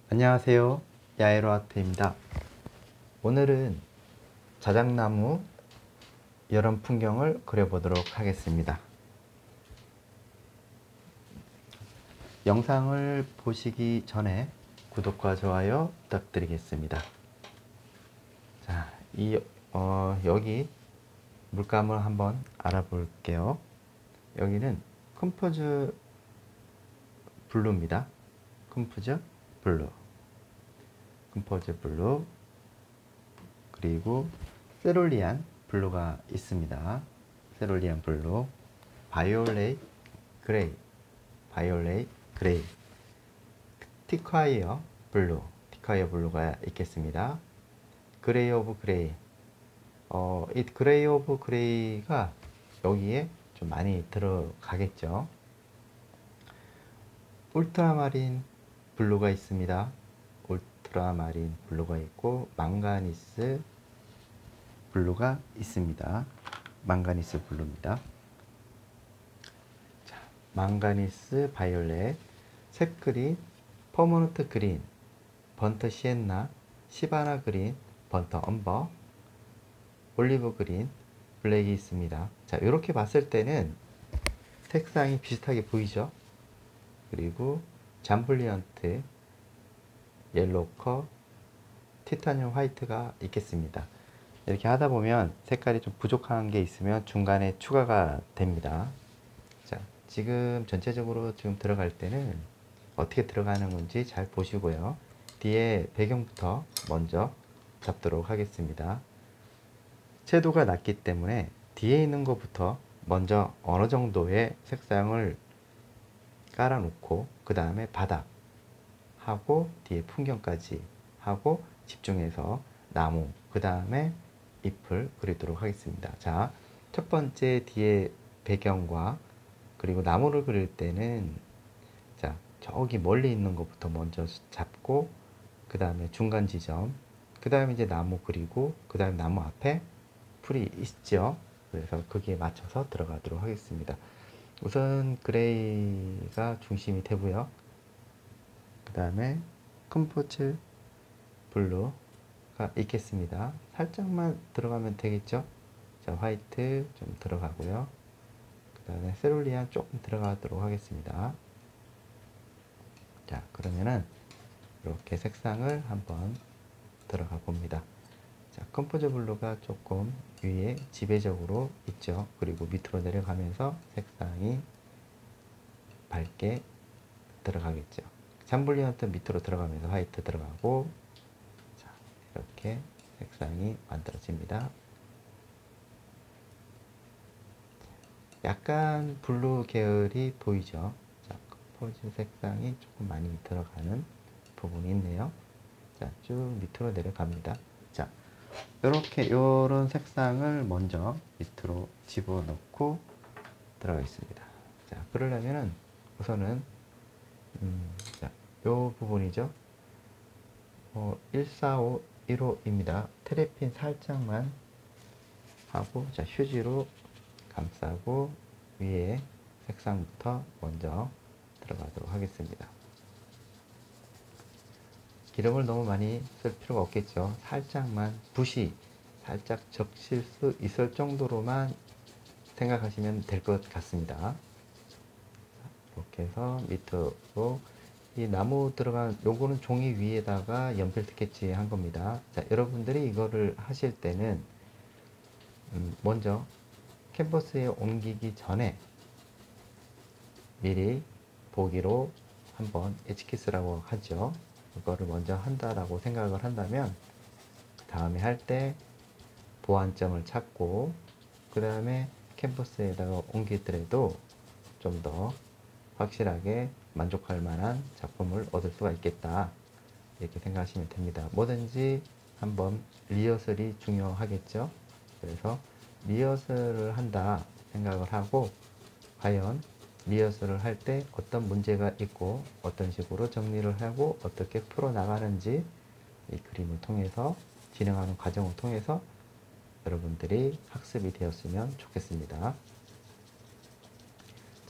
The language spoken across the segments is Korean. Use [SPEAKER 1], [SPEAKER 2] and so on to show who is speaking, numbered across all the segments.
[SPEAKER 1] 안녕하세요. 야에로아트입니다. 오늘은 자작나무 여름 풍경을 그려보도록 하겠습니다. 영상을 보시기 전에 구독과 좋아요 부탁드리겠습니다. 자, 여기 물감을 한번 알아볼게요. 여기는 컴포즈 블루입니다. 컴포즈 블루 그리고 세롤리안 블루가 있습니다. 세롤리안 블루, 바이올렛 그레이, 티콰이어 블루가 있겠습니다. 그레이 오브 그레이, 이 그레이 오브 그레이가 여기에 좀 많이 들어가겠죠. 울트라마린 블루가 있습니다. 울트라마린 블루가 있고 망가니스 블루가 있습니다. 망가니스 블루입니다. 자, 망가니스 바이올렛, 색 그린, 퍼머넌트 그린, 번트 시엔나, 시바나 그린, 번트 엄버, 올리브 그린, 블랙이 있습니다. 자, 이렇게 봤을 때는 색상이 비슷하게 보이죠? 그리고 잠블리언트, 옐로커, 티타늄 화이트가 있겠습니다. 이렇게 하다 보면 색깔이 좀 부족한 게 있으면 중간에 추가가 됩니다. 자, 지금 전체적으로 지금 들어갈 때는 어떻게 들어가는 건지 잘 보시고요. 뒤에 배경부터 먼저 잡도록 하겠습니다. 채도가 낮기 때문에 뒤에 있는 것부터 먼저 어느 정도의 색상을 깔아 놓고 그 다음에 바닥 하고 뒤에 풍경까지 하고 집중해서 나무 그 다음에 잎을 그리도록 하겠습니다. 자, 첫 번째 뒤에 배경과 그리고 나무를 그릴 때는 자, 저기 멀리 있는 것부터 먼저 잡고 그 다음에 중간 지점, 그 다음에 이제 나무 그리고 그 다음에 나무 앞에 풀이 있죠. 그래서 거기에 맞춰서 들어가도록 하겠습니다. 우선 그레이가 중심이 되고요. 그 다음에 컴포즈 블루가 있겠습니다. 살짝만 들어가면 되겠죠. 자, 화이트 좀 들어가고요. 그 다음에 세롤리안 조금 들어가도록 하겠습니다. 자, 그러면은 이렇게 색상을 한번 들어가 봅니다. 자, 컴포즈 블루가 조금 위에 지배적으로 있죠. 그리고 밑으로 내려가면서 색상이 밝게 들어가겠죠. 잠블리언트 밑으로 들어가면서 화이트 들어가고, 자, 이렇게 색상이 만들어집니다. 약간 블루 계열이 보이죠. 자, 컴포즈 색상이 조금 많이 들어가는 부분이 있네요. 자, 쭉 밑으로 내려갑니다. 자, 이렇게 요런 색상을 먼저 밑으로 집어넣고 들어가겠습니다. 자, 그러려면은 우선은 자, 요 부분이죠. 145, 1호입니다. 테레핀 살짝만 하고, 자, 휴지로 감싸고 위에 색상부터 먼저 들어가도록 하겠습니다. 기름을 너무 많이 쓸 필요가 없겠죠. 살짝만 붓이 살짝 적실 수 있을 정도로만 생각하시면 될 것 같습니다. 이렇게 해서 밑으로 이 나무 들어간 요거는 종이 위에다가 연필 스케치 한 겁니다. 자, 여러분들이 이거를 하실 때는 먼저 캔버스에 옮기기 전에 미리 보기로 한번 에치키스라고 하죠. 그거를 먼저 한다라고 생각을 한다면 그 다음에 할 때 보완점을 찾고 그 다음에 캔버스에다가 옮기더라도 좀 더 확실하게 만족할 만한 작품을 얻을 수가 있겠다, 이렇게 생각하시면 됩니다. 뭐든지 한번 리허설이 중요하겠죠. 그래서 리허설을 한다 생각을 하고 과연 리허설을 할 때 어떤 문제가 있고 어떤 식으로 정리를 하고 어떻게 풀어나가는지 이 그림을 통해서 진행하는 과정을 통해서 여러분들이 학습이 되었으면 좋겠습니다.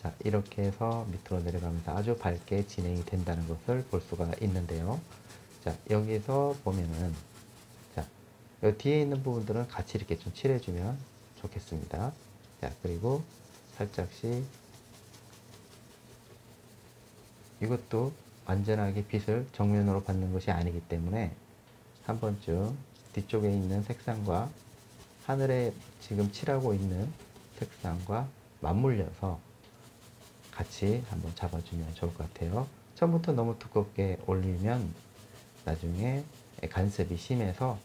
[SPEAKER 1] 자, 이렇게 해서 밑으로 내려가면서 아주 밝게 진행이 된다는 것을 볼 수가 있는데요. 자, 여기서 보면은, 자, 여기 뒤에 있는 부분들은 같이 이렇게 좀 칠해주면 좋겠습니다. 자, 그리고 살짝씩, 이것도 완전하게 빛을 정면으로 받는 것이 아니기 때문에 한 번쯤 뒤쪽에 있는 색상과 하늘에 지금 칠하고 있는 색상과 맞물려서 같이 한번 잡아주면 좋을 것 같아요. 처음부터 너무 두껍게 올리면 나중에 간섭이 심해서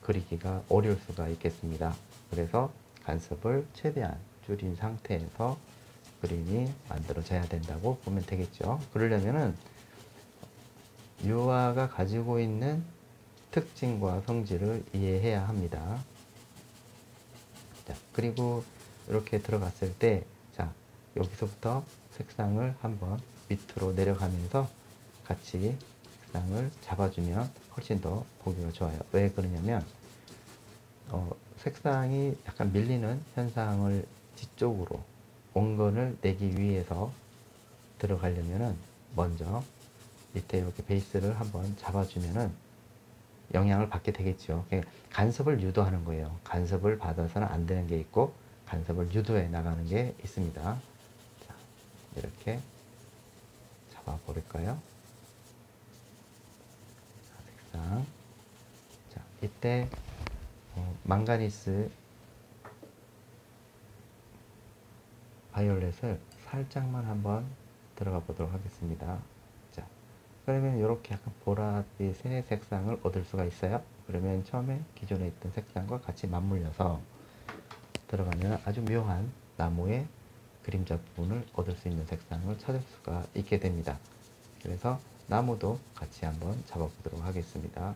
[SPEAKER 1] 그리기가 어려울 수가 있겠습니다. 그래서 간섭을 최대한 줄인 상태에서 그림이 만들어져야 된다고 보면 되겠죠. 그러려면은 유화가 가지고 있는 특징과 성질을 이해해야 합니다. 자, 그리고 이렇게 들어갔을 때, 자, 여기서부터 색상을 한번 밑으로 내려가면서 같이 색상을 잡아주면 훨씬 더 보기가 좋아요. 왜 그러냐면, 색상이 약간 밀리는 현상을 뒤쪽으로 원근을 내기 위해서 들어가려면은 먼저 밑에 이렇게 베이스를 한번 잡아주면은 영향을 받게 되겠죠. 간섭을 유도하는 거예요. 간섭을 받아서는 안 되는 게 있고 간섭을 유도해 나가는 게 있습니다. 자, 이렇게 잡아 버릴까요? 색상. 자, 이때 망가니스 바이올렛을 살짝만 한번 들어가 보도록 하겠습니다. 자, 그러면 이렇게 약간 보랏빛의 색상을 얻을 수가 있어요. 그러면 처음에 기존에 있던 색상과 같이 맞물려서 들어가면 아주 묘한 나무의 그림자 부분을 얻을 수 있는 색상을 찾을 수가 있게 됩니다. 그래서 나무도 같이 한번 잡아보도록 하겠습니다.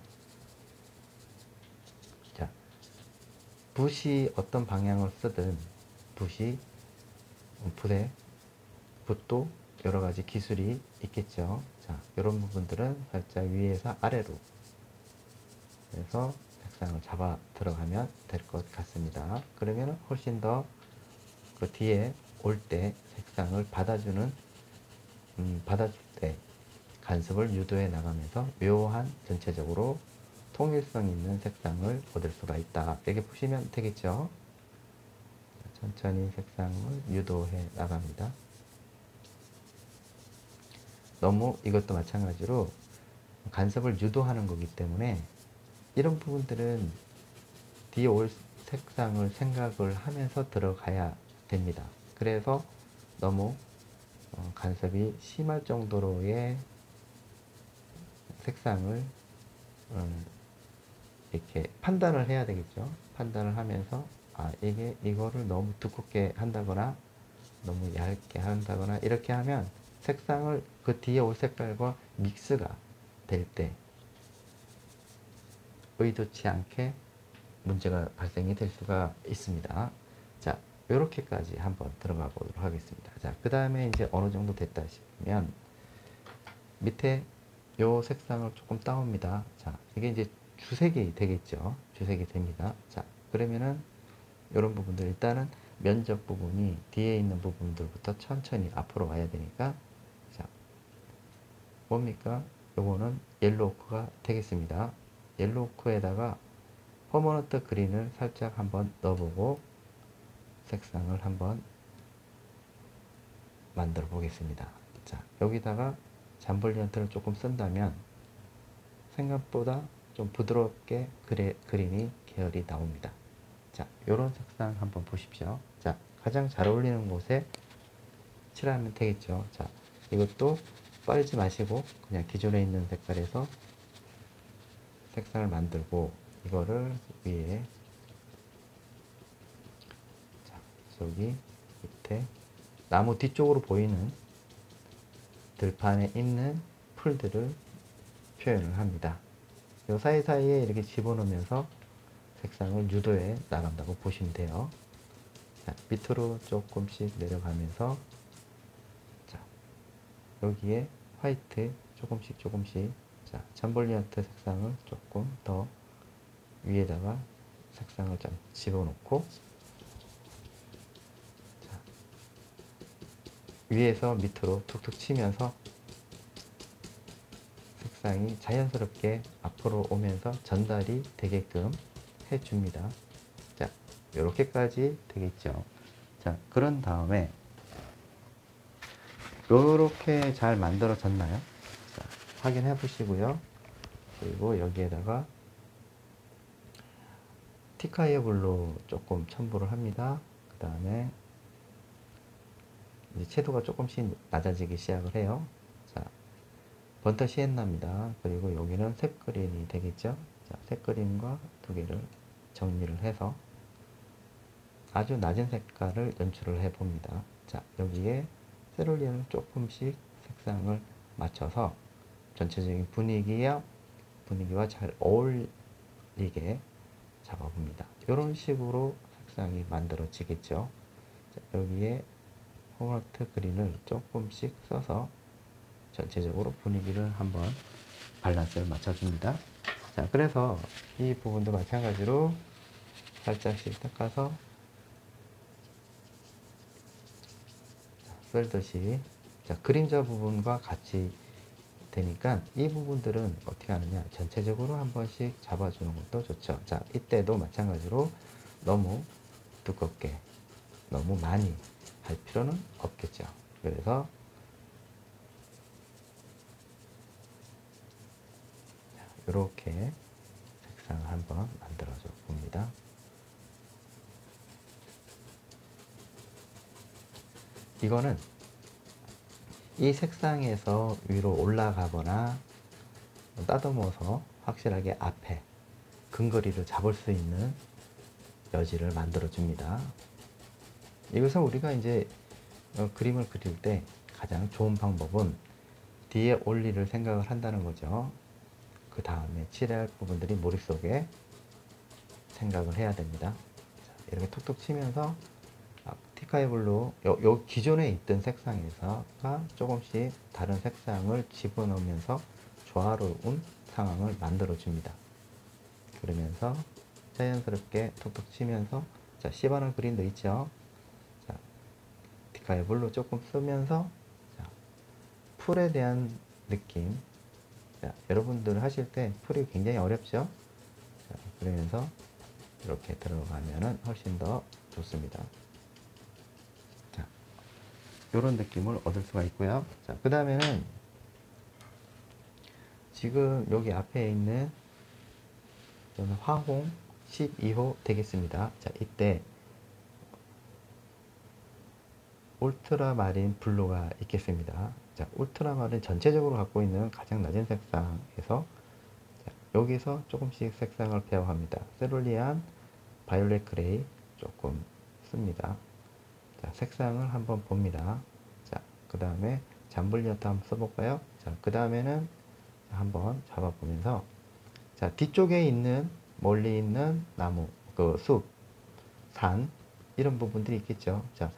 [SPEAKER 1] 자, 붓이 어떤 방향을 쓰든 붓도 여러 가지 기술이 있겠죠. 자, 이런 부분들은 살짝 위에서 아래로 해서 색상을 잡아 들어가면 될 것 같습니다. 그러면 훨씬 더 그 뒤에 올 때 색상을 받아줄 때 간섭을 유도해 나가면서 묘한 전체적으로 통일성 있는 색상을 얻을 수가 있다. 이렇게 보시면 되겠죠. 천천히 색상을 유도해 나갑니다. 너무 이것도 마찬가지로 간섭을 유도하는 거기 때문에 이런 부분들은 뒤에 올 색상을 생각을 하면서 들어가야 됩니다. 그래서 너무 간섭이 심할 정도로의 색상을 이렇게 판단을 해야 되겠죠. 판단을 하면서 이거를 너무 두껍게 한다거나 너무 얇게 한다거나 이렇게 하면 색상을 그 뒤에 올 색깔과 믹스가 될 때 의도치 않게 문제가 발생이 될 수가 있습니다. 자, 이렇게까지 한번 들어가 보도록 하겠습니다. 자, 그 다음에 이제 어느 정도 됐다 싶으면 밑에 요 색상을 조금 따옵니다. 자, 이게 이제 주색이 되겠죠. 주색이 됩니다. 자, 그러면은 이런 부분들 일단은 면적 부분이 뒤에 있는 부분들부터 천천히 앞으로 와야 되니까 자, 뭡니까? 요거는 옐로우 오크가 되겠습니다. 옐로우 오크에다가 퍼머넌트 그린을 살짝 한번 넣어보고 색상을 한번 만들어 보겠습니다. 자, 여기다가 잠블리언트를 조금 쓴다면 생각보다 좀 부드럽게 그림이 계열이 나옵니다. 자, 요런 색상 한번 보십시오. 자, 가장 잘 어울리는 곳에 칠하면 되겠죠. 자, 이것도 빨지 마시고 그냥 기존에 있는 색깔에서 색상을 만들고 이거를 위에 자, 저기 밑에 나무 뒤쪽으로 보이는 들판에 있는 풀들을 표현을 합니다. 요 사이사이에 이렇게 집어넣으면서 색상을 유도해 나간다고 보시면 돼요. 자, 밑으로 조금씩 내려가면서 자, 여기에 화이트 조금씩 자, 잠볼리언트 색상을 조금 더 위에다가 색상을 좀 집어넣고 자, 위에서 밑으로 툭툭 치면서 색상이 자연스럽게 앞으로 오면서 전달이 되게끔 해줍니다. 자, 이렇게까지 되겠죠. 자, 그런 다음에 이렇게 잘 만들어졌나요? 자, 확인해 보시고요. 그리고 여기에다가 티카이어 블루 조금 첨부를 합니다. 그 다음에 이제 채도가 조금씩 낮아지기 시작을 해요. 자, 번터 시엔나입니다. 그리고 여기는 색 그린이 되겠죠. 자, 색 그린과 두 개를 정리를 해서 아주 낮은 색깔을 연출을 해 봅니다. 자, 여기에 세룰리안을 조금씩 색상을 맞춰서 전체적인 분위기와 잘 어울리게 잡아봅니다. 이런 식으로 색상이 만들어지겠죠. 자, 여기에 코코넛 그린을 조금씩 써서 전체적으로 분위기를 한번 밸런스를 맞춰줍니다. 자, 그래서 이 부분도 마찬가지로 살짝씩 닦아서 썰듯이, 자, 그림자 부분과 같이 되니까 이 부분들은 어떻게 하느냐, 전체적으로 한 번씩 잡아주는 것도 좋죠. 자, 이때도 마찬가지로 너무 두껍게, 너무 많이 할 필요는 없겠죠. 그래서 이렇게 색상을 한번 만들어줘 봅니다. 이거는 이 색상에서 위로 올라가거나 따듬어서 확실하게 앞에 근거리를 잡을 수 있는 여지를 만들어 줍니다. 이것은 우리가 이제 그림을 그릴 때 가장 좋은 방법은 뒤에 올리를 생각을 한다는 거죠. 그 다음에 칠할 부분들이 머릿속에 생각을 해야 됩니다. 자, 이렇게 톡톡 치면서 티카이 블루, 요 기존에 있던 색상에서가 조금씩 다른 색상을 집어넣으면서 조화로운 상황을 만들어 줍니다. 그러면서 자연스럽게 톡톡 치면서, 자, 시바나 그린도 있죠. 자, 티카이 블루 조금 쓰면서, 자, 풀에 대한 느낌. 자, 여러분들 하실 때 풀이 굉장히 어렵죠. 자, 그러면서 이렇게 들어가면은 훨씬 더 좋습니다. 자, 이런 느낌을 얻을 수가 있고요. 자, 그 다음에는 지금 여기 앞에 있는 화홍 12호 되겠습니다. 자, 이때 울트라마린 블루가 있겠습니다. 자, 울트라마린 전체적으로 갖고 있는 가장 낮은 색상에서, 자, 여기서 조금씩 색상을 배워갑니다. 세룰리안, 바이올렛 그레이 조금 씁니다. 자, 색상을 한번 봅니다. 자, 그 다음에 잠블리어트 한번 써볼까요? 자, 그 다음에는 한번 잡아보면서, 자, 뒤쪽에 있는, 멀리 있는 나무, 그 숲, 산, 이런 부분들이 있겠죠. 자,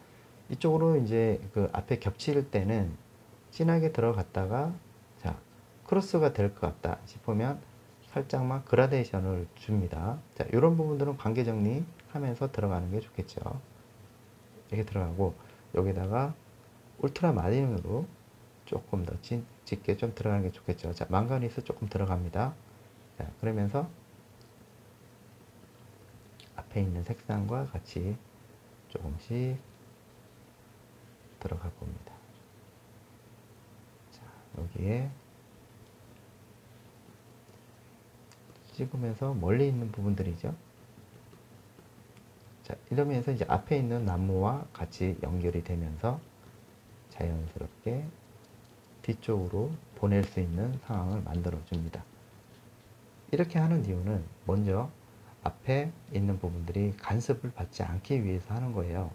[SPEAKER 1] 이쪽으로 이제 그 앞에 겹칠 때는 진하게 들어갔다가, 자, 크로스가 될 것 같다 싶으면 살짝만 그라데이션을 줍니다. 자, 이런 부분들은 관계 정리하면서 들어가는 게 좋겠죠. 이렇게 들어가고, 여기다가 울트라 마린으로 조금 더 짙게 좀 들어가는 게 좋겠죠. 자, 망가니스 조금 들어갑니다. 자, 그러면서 앞에 있는 색상과 같이 조금씩 들어가 봅니다. 자, 여기에 찍으면서 멀리 있는 부분들이죠. 자, 이러면서 이제 앞에 있는 나무와 같이 연결이 되면서 자연스럽게 뒤쪽으로 보낼 수 있는 상황을 만들어 줍니다. 이렇게 하는 이유는 먼저 앞에 있는 부분들이 간섭을 받지 않기 위해서 하는 거예요.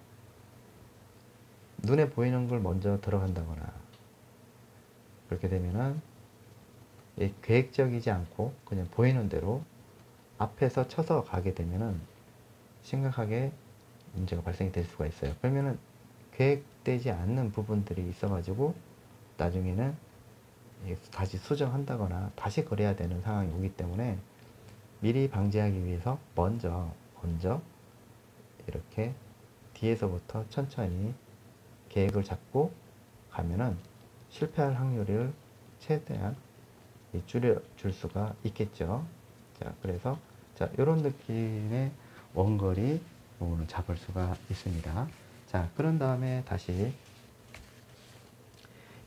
[SPEAKER 1] 눈에 보이는 걸 먼저 들어간다거나 그렇게 되면은 계획적이지 않고 그냥 보이는 대로 앞에서 쳐서 가게 되면은 심각하게 문제가 발생이 될 수가 있어요. 그러면은 계획되지 않는 부분들이 있어가지고 나중에는 다시 수정한다거나 다시 그래야 되는 상황이 오기 때문에 미리 방지하기 위해서 먼저 이렇게 뒤에서부터 천천히 계획을 잡고 가면은 실패할 확률을 최대한 줄여줄 수가 있겠죠. 자, 그래서 자, 이런 느낌의 원거리 부분을 잡을 수가 있습니다. 자, 그런 다음에 다시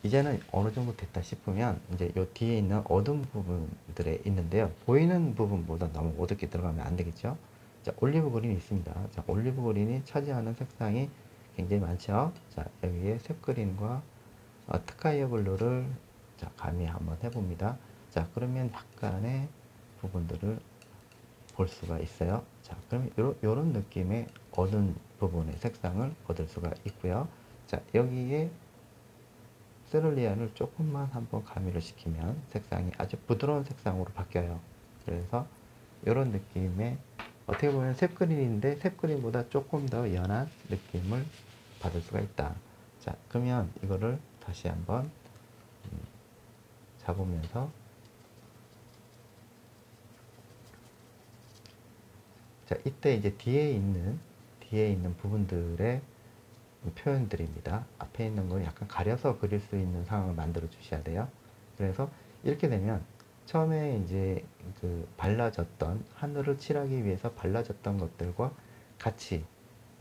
[SPEAKER 1] 이제는 어느 정도 됐다 싶으면 이제 요 뒤에 있는 어두운 부분들에 있는데요. 보이는 부분보다 너무 어둡게 들어가면 안 되겠죠. 자, 올리브 그린이 있습니다. 자, 올리브 그린이 차지하는 색상이 굉장히 많죠. 자, 여기에 색 그린과 특화이어 블루를 자, 가미 한번 해봅니다. 자, 그러면 약간의 부분들을 볼 수가 있어요. 자, 그럼 요런 느낌의 어두운 부분의 색상을 얻을 수가 있고요. 자, 여기에 세룰리안을 조금만 한번 가미를 시키면 색상이 아주 부드러운 색상으로 바뀌어요. 그래서 이런 느낌의 어떻게 보면 셉그린인데 셉그린보다 조금 더 연한 느낌을 받을 수가 있다. 자, 그러면 이거를 다시 한번 잡으면서 자, 이때 이제 뒤에 있는 부분들의 표현들입니다. 앞에 있는 걸 약간 가려서 그릴 수 있는 상황을 만들어 주셔야 돼요. 그래서 이렇게 되면 처음에 이제 그 발라졌던 하늘을 칠하기 위해서 발라졌던 것들과 같이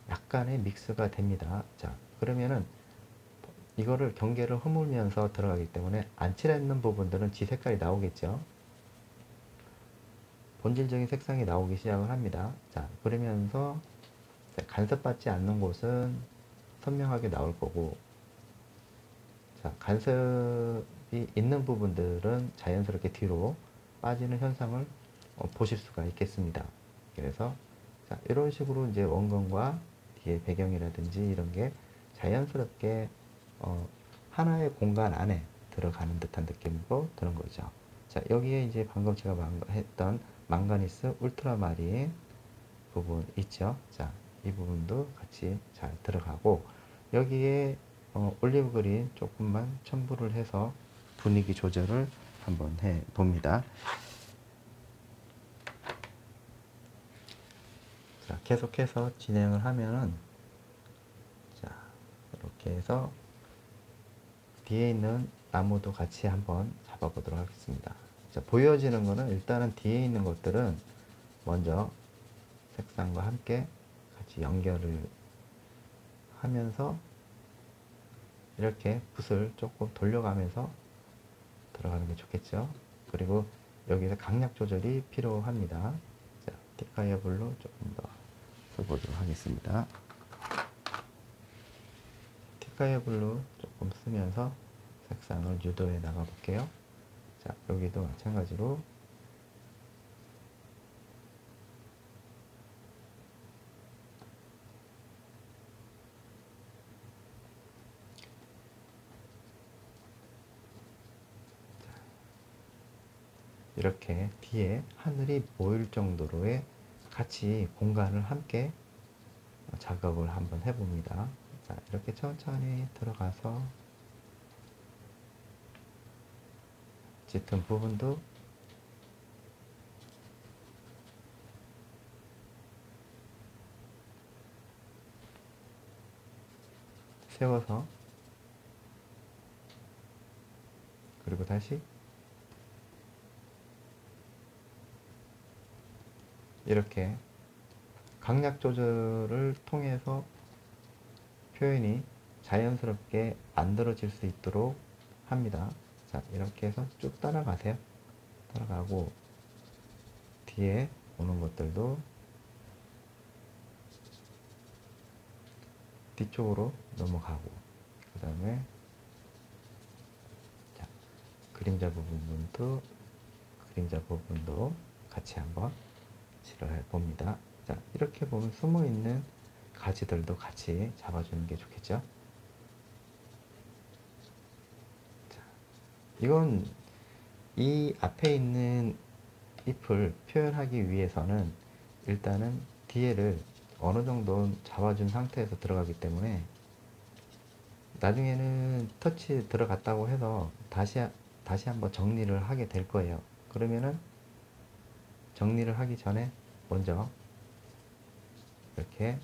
[SPEAKER 1] 약간의 믹스가 됩니다. 자, 그러면은 이거를 경계를 허물면서 들어가기 때문에 안 칠했는 부분들은 지 색깔이 나오겠죠. 본질적인 색상이 나오기 시작을 합니다. 자, 그러면서 간섭받지 않는 곳은 선명하게 나올 거고, 자, 간섭이 있는 부분들은 자연스럽게 뒤로 빠지는 현상을 보실 수가 있겠습니다. 그래서 자, 이런 식으로 이제 원근과 뒤에 배경이라든지 이런 게 자연스럽게 하나의 공간 안에 들어가는 듯한 느낌으로 드는 거죠. 자, 여기에 이제 방금 제가 했던 망가니스 울트라마린 부분 있죠. 자, 이 부분도 같이 잘 들어가고 여기에 올리브 그린 조금만 첨부를 해서 분위기 조절을 한번 해 봅니다. 자, 계속해서 진행을 하면은 자, 이렇게 해서 뒤에 있는 나무도 같이 한번 잡아보도록 하겠습니다. 자, 보여지는 거는 일단은 뒤에 있는 것들은 먼저 색상과 함께 같이 연결을 하면서 이렇게 붓을 조금 돌려가면서 들어가는 게 좋겠죠. 그리고 여기서 강약 조절이 필요합니다. 자, 티카이어 블루 조금 더 써보도록 하겠습니다. 티카이어 블루 조금 쓰면서 색상을 유도해 나가 볼게요. 자, 여기도 마찬가지로 이렇게 뒤에 하늘이 보일 정도로의 같이 공간을 함께 작업을 한번 해봅니다. 자, 이렇게 천천히 들어가서 짙은 부분도 세워서 그리고 다시 이렇게 강약 조절을 통해서 표현이 자연스럽게 만들어질 수 있도록 합니다. 자, 이렇게 해서 쭉 따라가세요. 따라가고 뒤에 오는 것들도 뒤쪽으로 넘어가고 그 다음에 그림자 부분도 같이 한번 칠을 해 봅니다. 자, 이렇게 보면 숨어 있는 가지들도 같이 잡아주는 게 좋겠죠. 자, 이건 이 앞에 있는 잎을 표현하기 위해서는 일단은 뒤에를 어느 정도 잡아준 상태에서 들어가기 때문에 나중에는 터치 들어갔다고 해서 다시 한번 정리를 하게 될 거예요. 그러면은 정리를 하기 전에 먼저 이렇게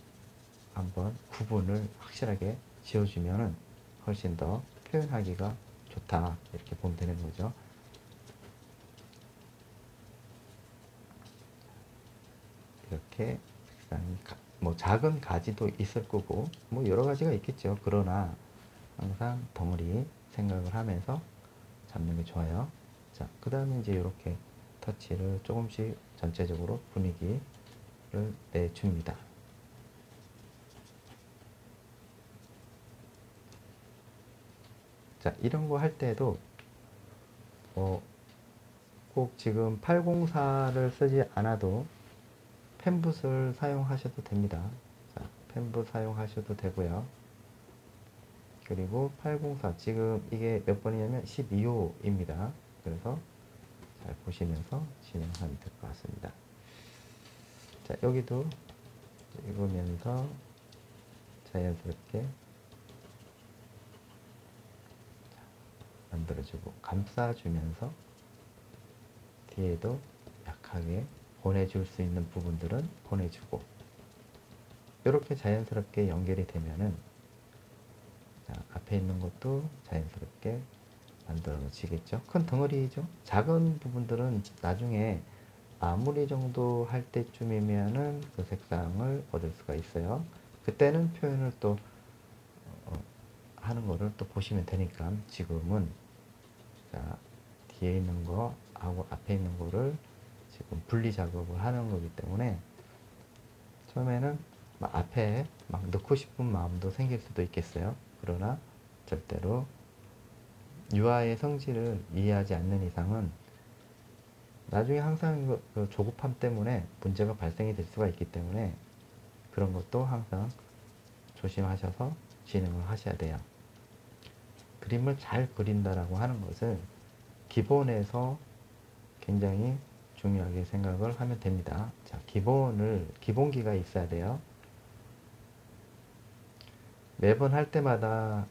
[SPEAKER 1] 한번 구분을 확실하게 지어주면은 훨씬 더 표현하기가 좋다. 이렇게 보면 되는 거죠. 이렇게 색상이 뭐 작은 가지도 있을 거고 뭐 여러 가지가 있겠죠. 그러나 항상 덩어리 생각을 하면서 잡는 게 좋아요. 자, 그 다음에 이제 이렇게 터치를 조금씩 전체적으로 분위기를 내줍니다. 자, 이런 거 할 때도 꼭 지금 804를 쓰지 않아도 펜붓을 사용하셔도 됩니다. 자, 펜붓 사용하셔도 되고요. 그리고 804 지금 이게 몇 번이냐면 12호입니다. 그래서 잘 보시면서 진행하면 될 것 같습니다. 자, 여기도 읽으면서 자연스럽게 만들어주고 감싸주면서 뒤에도 약하게 보내줄 수 있는 부분들은 보내주고 이렇게 자연스럽게 연결이 되면은 자, 앞에 있는 것도 자연스럽게 만들어지겠죠. 큰 덩어리죠. 작은 부분들은 나중에 마무리 정도 할 때쯤이면은 그 색상을 얻을 수가 있어요. 그때는 표현을 또 하는 거를 또 보시면 되니까 지금은 자, 뒤에 있는 거하고 앞에 있는 거를 지금 분리 작업을 하는 거기 때문에 처음에는 막 앞에 막 넣고 싶은 마음도 생길 수도 있겠어요. 그러나 절대로 유아의 성질을 이해하지 않는 이상은 나중에 항상 그 조급함 때문에 문제가 발생이 될 수가 있기 때문에 그런 것도 항상 조심하셔서 진행을 하셔야 돼요. 그림을 잘 그린다라고 하는 것을 기본에서 굉장히 중요하게 생각을 하면 됩니다. 자, 기본기가 있어야 돼요. 매번 할 때마다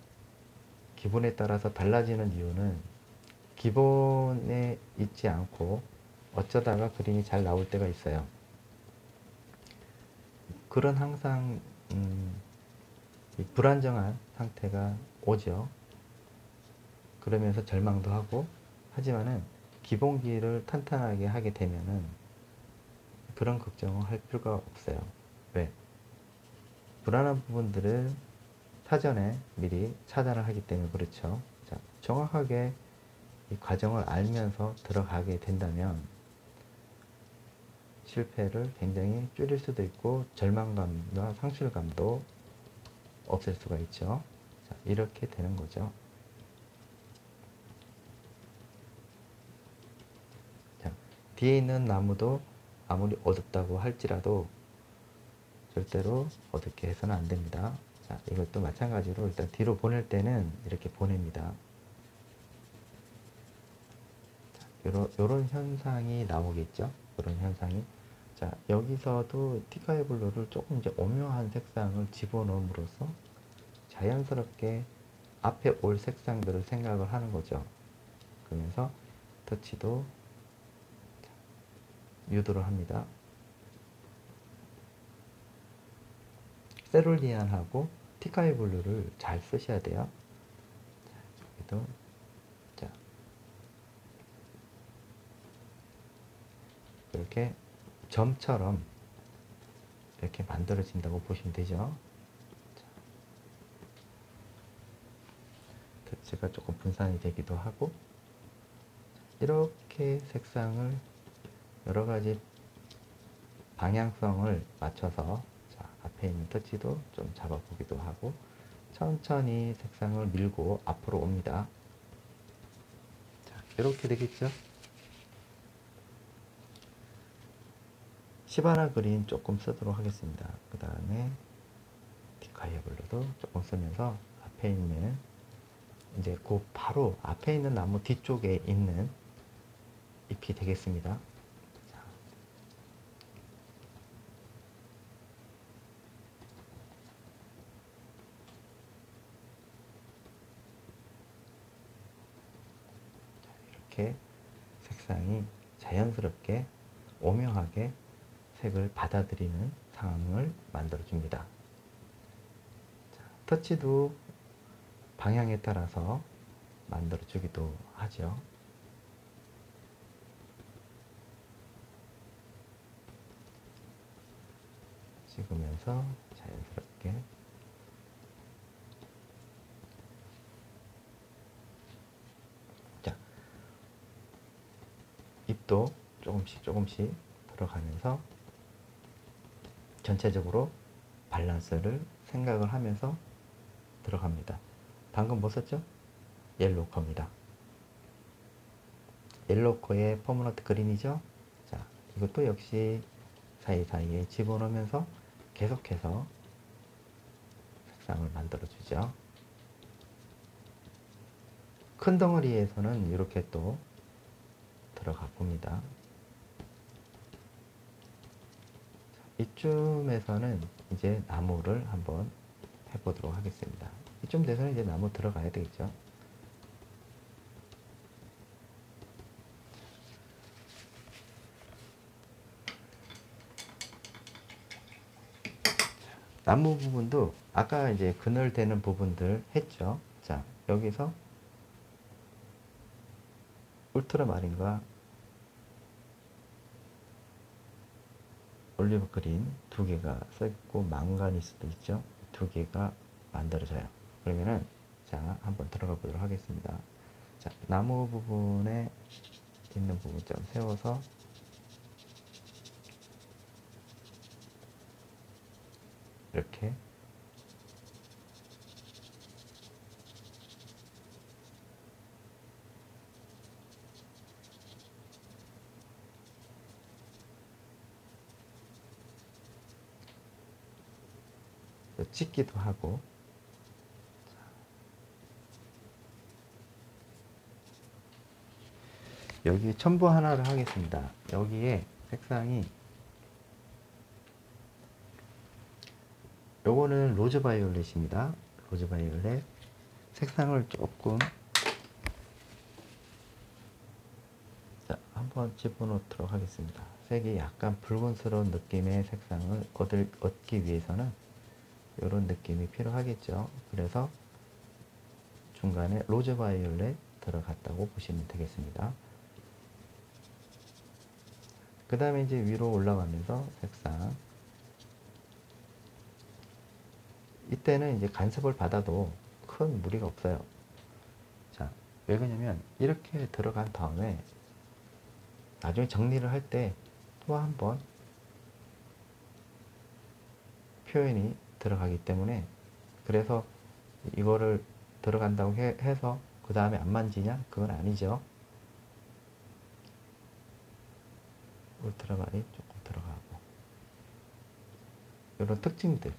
[SPEAKER 1] 기본에 따라서 달라지는 이유는 기본에 있지 않고 어쩌다가 그림이 잘 나올 때가 있어요. 그런 항상 불안정한 상태가 오죠. 그러면서 절망도 하고 하지만은 기본기를 탄탄하게 하게 되면은 그런 걱정을 할 필요가 없어요. 왜? 불안한 부분들을 사전에 미리 차단을 하기 때문에 그렇죠. 자, 정확하게 이 과정을 알면서 들어가게 된다면 실패를 굉장히 줄일 수도 있고 절망감과 상실감도 없앨 수가 있죠. 자, 이렇게 되는 거죠. 자, 뒤에 있는 나무도 아무리 어둡다고 할지라도 절대로 어둡게 해서는 안 됩니다. 자, 이것도 마찬가지로 일단 뒤로 보낼 때는 이렇게 보냅니다. 요런 현상이 나오겠죠. 이런 현상이. 자, 여기서도 티카이 블루를 조금 이제 오묘한 색상을 집어넣음으로써 자연스럽게 앞에 올 색상들을 생각을 하는 거죠. 그러면서 터치도 유도를 합니다. 세룰리안하고 티카이 블루를 잘 쓰셔야 돼요. 자, 여기도 자, 이렇게 점처럼 이렇게 만들어진다고 보시면 되죠. 터치가 조금 분산이 되기도 하고 이렇게 색상을 여러 가지 방향성을 맞춰서 자, 앞에 있는 터치도 좀 잡아보기도 하고 천천히 색상을 밀고 앞으로 옵니다. 자, 이렇게 되겠죠. 시바나 그린 조금 쓰도록 하겠습니다. 그 다음에 디카이어 블루도 조금 쓰면서 앞에 있는 이제 그 바로 앞에 있는 나무 뒤쪽에 있는 잎이 되겠습니다. 자, 이렇게 색상이 자연스럽게 오묘하게 색을 받아들이는 상황을 만들어 줍니다. 자, 터치도 방향에 따라서 만들어 주기도 하죠. 찍으면서 자연스럽게 자, 입도 조금씩 들어가면서 전체적으로 밸런스를 생각을 하면서 들어갑니다. 방금 뭐 썼죠? 옐로우 컬입니다. 옐로우 컬의 퍼머넌트 그린이죠? 자, 이것도 역시 사이사이에 집어넣으면서 계속해서 색상을 만들어주죠. 큰 덩어리에서는 이렇게 또 들어가 봅니다. 이쯤에서는 이제 나무를 한번 해보도록 하겠습니다. 이쯤 돼서는 이제 나무 들어가야 되겠죠. 나무 부분도 아까 이제 그늘 되는 부분들 했죠. 자, 여기서 울트라마린과 올리브 그린 두 개가 써있고 망가니스도 있죠. 두 개가 만들어져요. 그러면은 자, 한번 들어가 보도록 하겠습니다. 자, 나무 부분에 있는 부분 좀 세워서 이렇게 찍기도 하고 여기 첨부 하나를 하겠습니다. 여기에 색상이 요거는 로즈 바이올렛입니다. 로즈 바이올렛 색상을 조금 자, 한번 집어넣도록 하겠습니다. 색이 약간 붉은스러운 느낌의 색상을 얻기 위해서는 이런 느낌이 필요하겠죠. 그래서 중간에 로즈 바이올렛 들어갔다고 보시면 되겠습니다. 그 다음에 이제 위로 올라가면서 색상 이때는 이제 간섭을 받아도 큰 무리가 없어요. 자, 왜 그러냐면 이렇게 들어간 다음에 나중에 정리를 할 때 또 한 번 표현이 들어가기 때문에 그래서 이거를 들어간다고 해서 그 다음에 안 만지냐? 그건 아니죠. 울트라마린 조금 들어가고 이런 특징들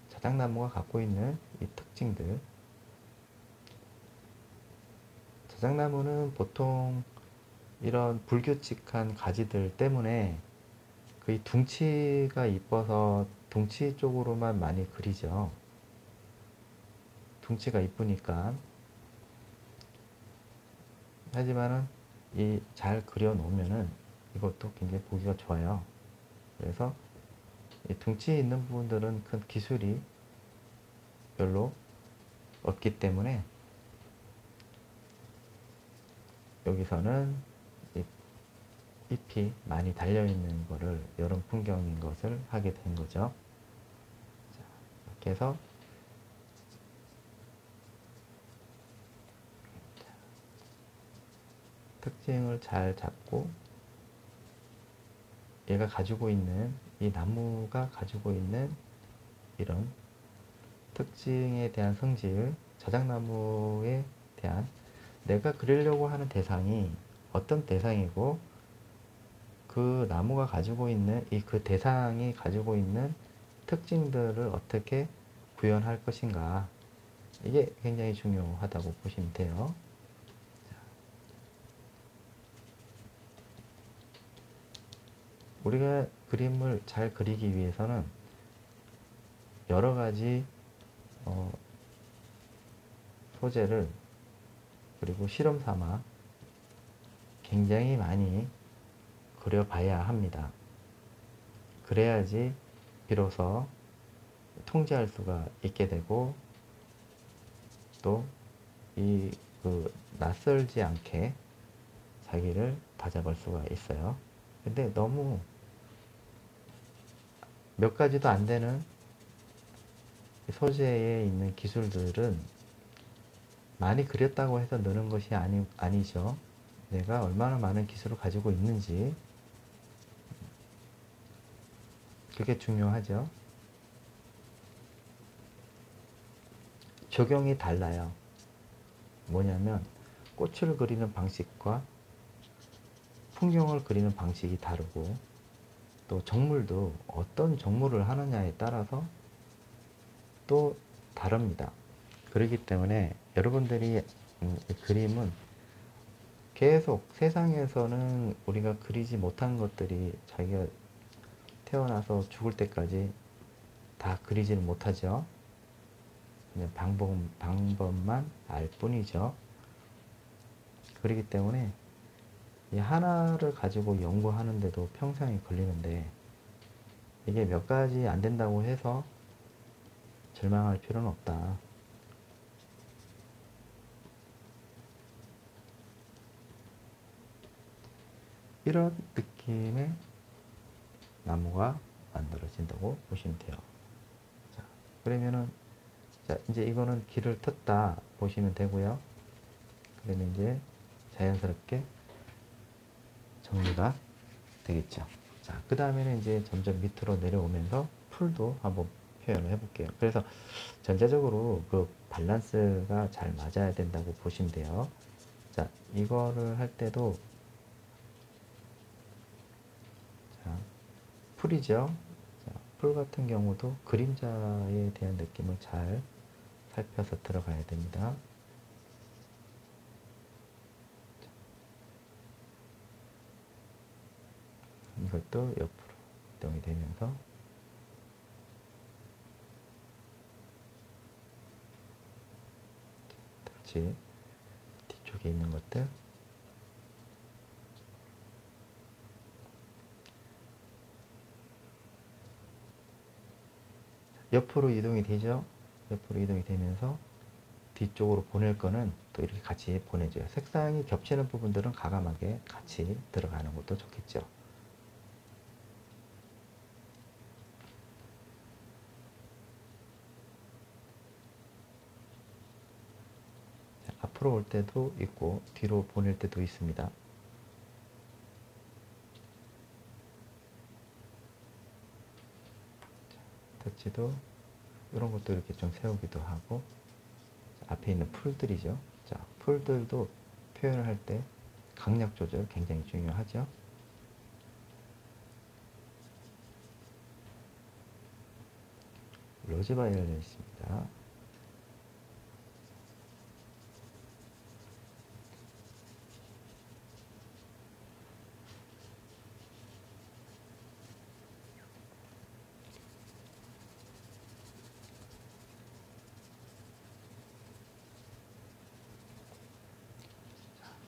[SPEAKER 1] 자작나무가 갖고 있는 이 특징들 자작나무는 보통 이런 불규칙한 가지들 때문에 그 둥치가 이뻐서 둥치 쪽으로만 많이 그리죠. 둥치가 이쁘니까. 하지만은 이 잘 그려 놓으면은 이것도 굉장히 보기가 좋아요. 그래서 이 둥치 있는 부분들은 큰 기술이 별로 없기 때문에 여기서는 잎이 많이 달려있는 거를 여름 풍경인 것을 하게 된 거죠. 자, 이렇게 해서 특징을 잘 잡고 얘가 가지고 있는 이 나무가 가지고 있는 이런 특징에 대한 성질 자작나무에 대한 내가 그리려고 하는 대상이 어떤 대상이고 그 나무가 가지고 있는 그 대상이 가지고 있는 특징들을 어떻게 구현할 것인가 이게 굉장히 중요하다고 보시면 돼요. 우리가 그림을 잘 그리기 위해서는 여러 가지 소재를 그리고 실험 삼아 굉장히 많이 그려봐야 합니다. 그래야지 비로소 통제할 수가 있게 되고 또 낯설지 않게 자기를 다잡을 수가 있어요. 근데 너무 몇 가지도 안 되는 소재에 있는 기술들은 많이 그렸다고 해서 느는 것이 아니죠. 내가 얼마나 많은 기술을 가지고 있는지, 그게 중요하죠. 적용이 달라요. 뭐냐면 꽃을 그리는 방식과 풍경을 그리는 방식이 다르고, 또 정물도 어떤 정물을 하느냐에 따라서 또 다릅니다. 그렇기 때문에 여러분들이 그림은 계속 세상에서는 우리가 그리지 못한 것들이 자기가 태어나서 죽을 때까지 다 그리지는 못하죠. 그냥 방법만 알 뿐이죠. 그렇기 때문에 이 하나를 가지고 연구하는데도 평생이 걸리는데, 이게 몇 가지 안 된다고 해서 절망할 필요는 없다. 이런 느낌의 나무가 만들어진다고 보시면 돼요. 자, 그러면은, 자, 이제 이거는 길을 텄다 보시면 되고요. 그러면 이제 자연스럽게 정리가 되겠죠. 자, 그 다음에는 이제 점점 밑으로 내려오면서 풀도 한번 표현을 해볼게요. 그래서 전체적으로 그 밸런스가 잘 맞아야 된다고 보시면 돼요. 자, 이거를 할 때도, 자, 풀이죠. 자, 풀 같은 경우도 그림자에 대한 느낌을 잘 살펴서 들어가야 됩니다. 이것도 옆으로 이동이 되면서, 다시 뒤쪽에 있는 것들, 옆으로 이동이 되죠. 옆으로 이동이 되면서 뒤쪽으로 보낼 거는 또 이렇게 같이 보내줘요. 색상이 겹치는 부분들은 과감하게 같이 들어가는 것도 좋겠죠. 자, 앞으로 올 때도 있고 뒤로 보낼 때도 있습니다. 터치도 이런 것도 이렇게 좀 세우기도 하고, 앞에 있는 풀들이죠. 자, 풀들도 표현을 할 때 강약 조절 굉장히 중요하죠. 로즈바이올렛입니다.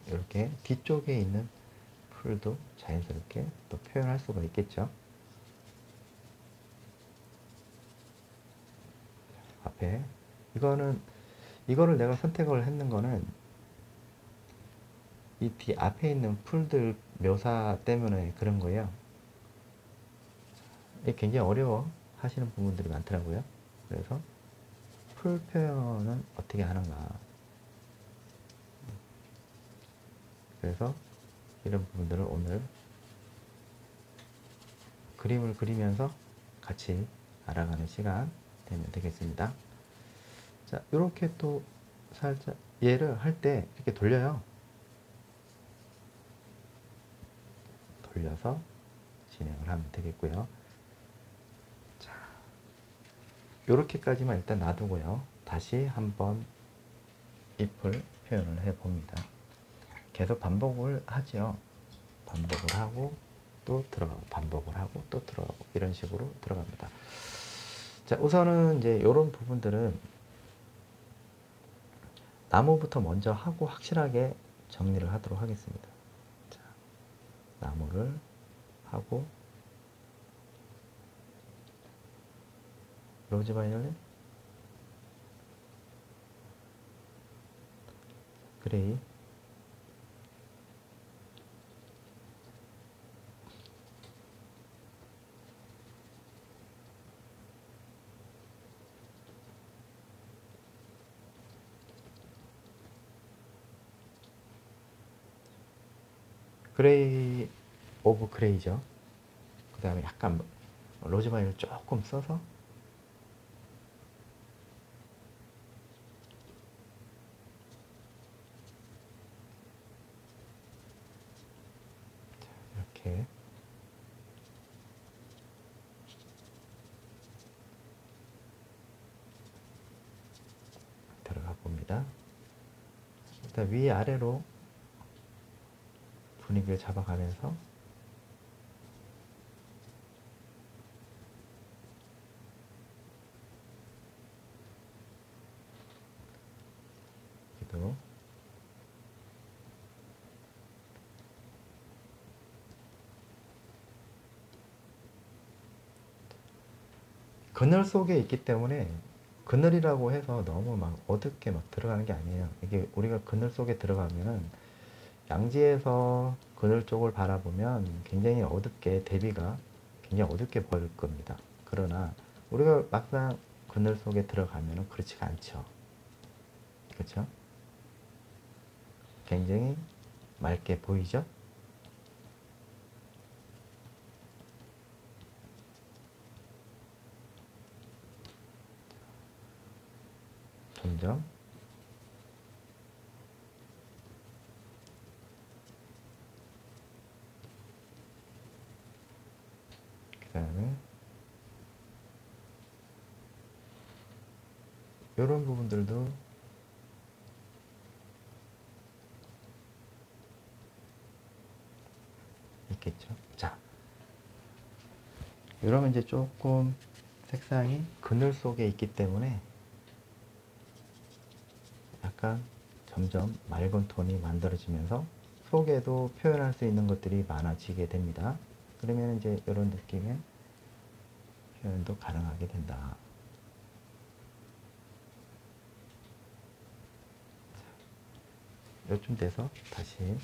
[SPEAKER 1] 이렇게 뒤쪽에 있는 풀도 자연스럽게 또 표현할 수가 있겠죠. 앞에 이거를 내가 선택을 했는 거는 이 뒤 앞에 있는 풀들 묘사 때문에 그런 거예요. 이게 굉장히 어려워 하시는 부분들이 많더라고요. 그래서 풀 표현은 어떻게 하는가. 그래서 이런 부분들을 오늘 그림을 그리면서 같이 알아가는 시간 되면 되겠습니다. 자, 이렇게 또 살짝 얘를 할 때 이렇게 돌려요. 돌려서 진행을 하면 되겠고요. 자, 이렇게까지만 일단 놔두고요. 다시 한번 잎을 표현을 해 봅니다. 계속 반복을 하죠. 반복을 하고 또 들어가고, 반복을 하고 또 들어가고, 이런 식으로 들어갑니다. 자, 우선은 이제 이런 부분들은 나무부터 먼저 하고 확실하게 정리를 하도록 하겠습니다. 자, 나무를 하고, 로즈바이올렛, 그레이, 그레이 오브 그레이죠. 그 다음에 약간 로즈마리를 조금 써서 이렇게 들어가 봅니다. 일단 위아래로 분위기를 잡아가면서 여기도 그늘 속에 있기 때문에 그늘이라고 해서 너무 막 어둡게 막 들어가는 게 아니에요. 이게 우리가 그늘 속에 들어가면은 양지에서 그늘 쪽을 바라보면 굉장히 어둡게 대비가 굉장히 어둡게 보일 겁니다. 그러나 우리가 막상 그늘 속에 들어가면은 그렇지가 않죠. 그렇죠? 굉장히 맑게 보이죠? 점점 그 다음에 이런 부분들도 있겠죠. 자, 이러면 이제 조금 색상이 그늘 속에 있기 때문에 약간 점점 맑은 톤이 만들어지면서 속에도 표현할 수 있는 것들이 많아지게 됩니다. 그러면 이제 이런 느낌의 표현도 가능하게 된다. 요쯤 돼서 다시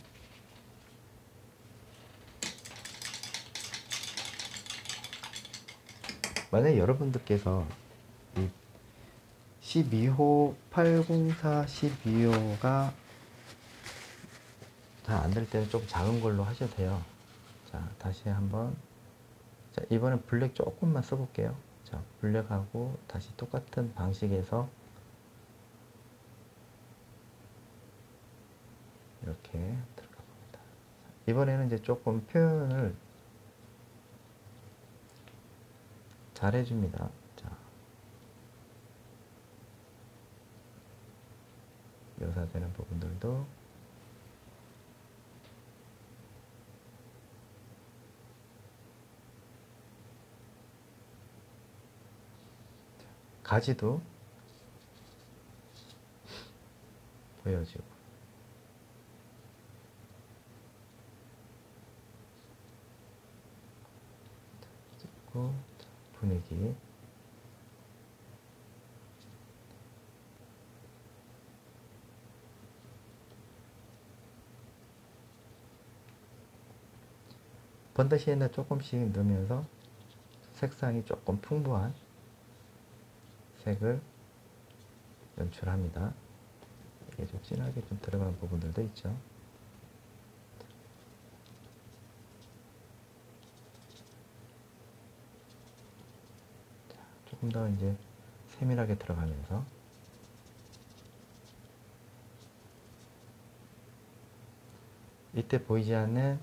[SPEAKER 1] 만약에 여러분들께서 이 12호 804 12호가 잘 안 될 때는 좀 작은 걸로 하셔도 돼요. 자, 다시 한번. 자, 이번엔 블랙 조금만 써볼게요. 자, 블랙하고 다시 똑같은 방식에서 이렇게 들어가 봅니다. 이번에는 이제 조금 표현을 잘 해줍니다. 자, 묘사되는 부분들도 가지도 보여주고 찍고 분위기 번더시에는 조금씩 넣으면서 색상이 조금 풍부한 색을 연출합니다. 이게 좀 진하게 좀 들어가는 부분들도 있죠. 자, 조금 더 이제 세밀하게 들어가면서 이때 보이지 않는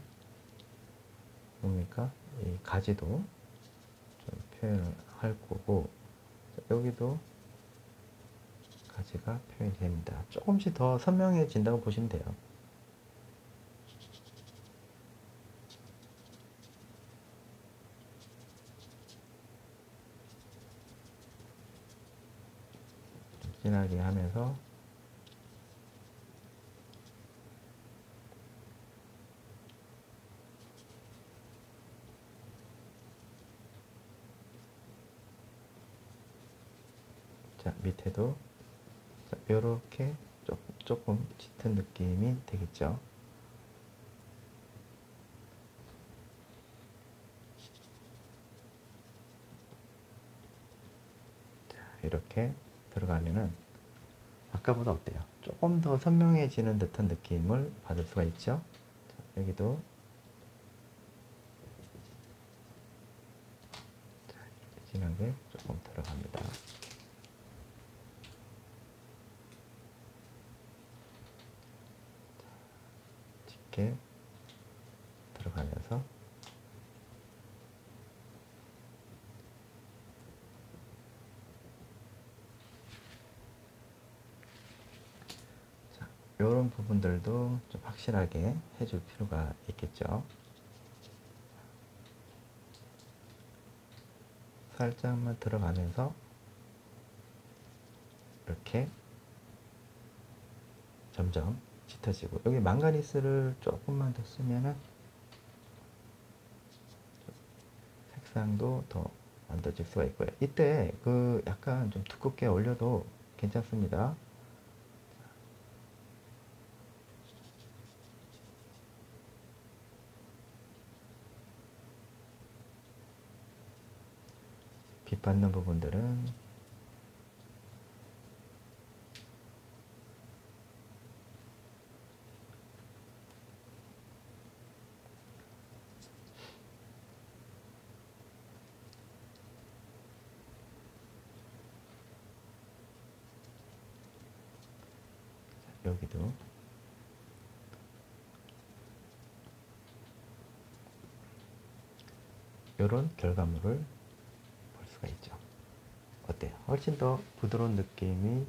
[SPEAKER 1] 뭡니까? 이 가지도 좀 표현을 할 거고 여기도 가지가 표현이 됩니다. 조금씩 더 선명해진다고 보시면 돼요. 좀 진하게 하면서 자, 밑에도 이렇게 조금 짙은 느낌이 되겠죠. 자, 이렇게 들어가면은 아까보다 어때요? 조금 더 선명해지는 듯한 느낌을 받을 수가 있죠. 자, 여기도 얇게 조금 들어갑니다. 짙게 들어가면서 이런 부분들도 좀 확실하게 해줄 필요가 있겠죠. 살짝만 들어가면서 이렇게 점점 짙어지고, 여기 망가니스를 조금만 더 쓰면은 색상도 더 만들어질 수가 있고요. 이때 그 약간 좀 두껍게 올려도 괜찮습니다. 빛 받는 부분들은 여기도 이런 결과물을 볼 수가 있죠. 어때요? 훨씬 더 부드러운 느낌이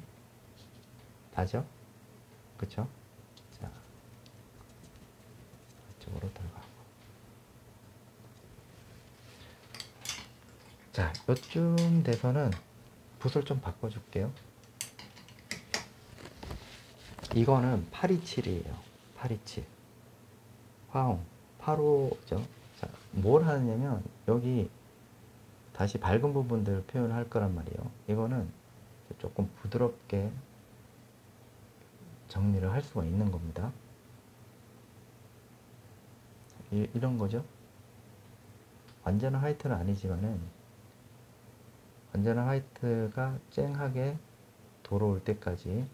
[SPEAKER 1] 나죠? 그쵸? 자, 이쪽으로 들어가고. 자, 요쯤 돼서는 붓을 좀 바꿔줄게요. 이거는 827이에요. 827. 화홍. 8호죠. 자, 뭘 하느냐면, 여기 다시 밝은 부분들을 표현할 거란 말이에요. 이거는 조금 부드럽게 정리를 할 수가 있는 겁니다. 이런 거죠. 완전한 화이트는 아니지만은, 완전한 화이트가 쨍하게 돌아올 때까지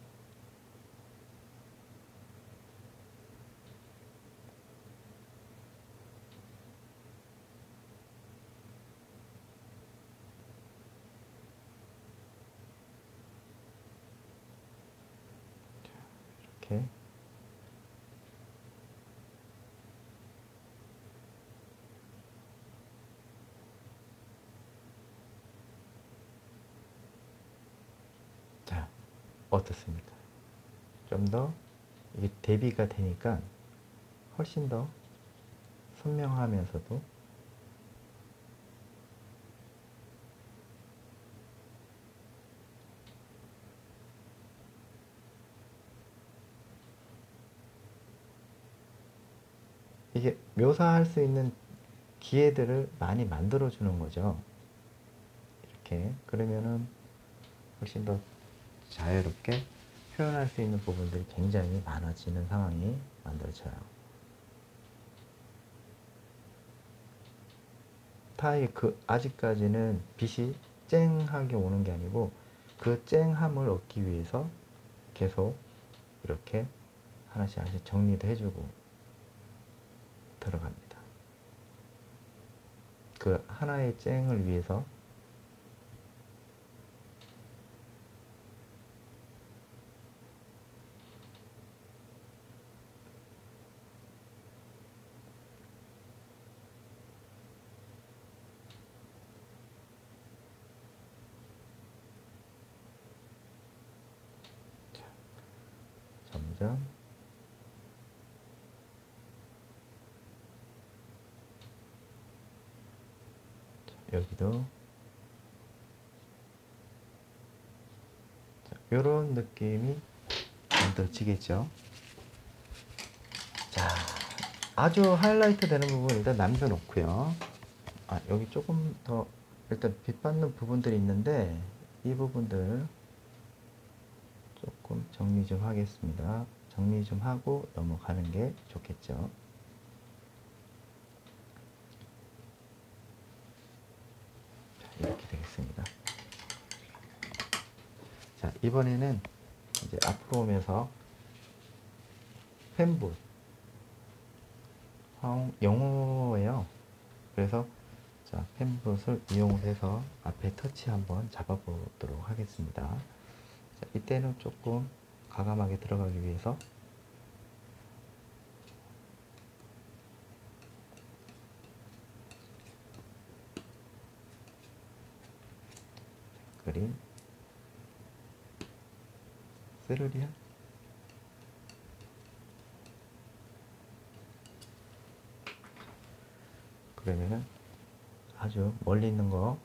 [SPEAKER 1] 이렇게 자, 어떻습니까? 좀 더 이게 대비가 되니까 훨씬 더 선명하면서도 이게 묘사할 수 있는 기회들을 많이 만들어 주는 거죠. 이렇게 그러면은 훨씬 더 자유롭게 표현할 수 있는 부분들이 굉장히 많아지는 상황이 만들어져요. 타입 아직까지는 빛이 쨍하게 오는 게 아니고 그 쨍함을 얻기 위해서 계속 이렇게 하나씩 하나씩 정리도 해주고 들어갑니다. 그 하나의 쨍을 위해서 점점 여기도 이런 느낌이 만들어지겠죠. 자, 아주 하이라이트 되는 부분 일단 남겨놓고요. 여기 조금 더 일단 빛 받는 부분들이 있는데 이 부분들 조금 정리 좀 하겠습니다. 정리 좀 하고 넘어가는 게 좋겠죠. 자, 이렇게 되겠습니다. 자, 이번에는 이제 앞으로 오면서 펜붓 영어예요. 그래서 자, 펜브롯을 이용해서 앞에 터치 한번 잡아보도록 하겠습니다. 자, 이때는 조금 과감하게 들어가기 위해서 그림 스르리아 그러면은 아주 멀리 있는 거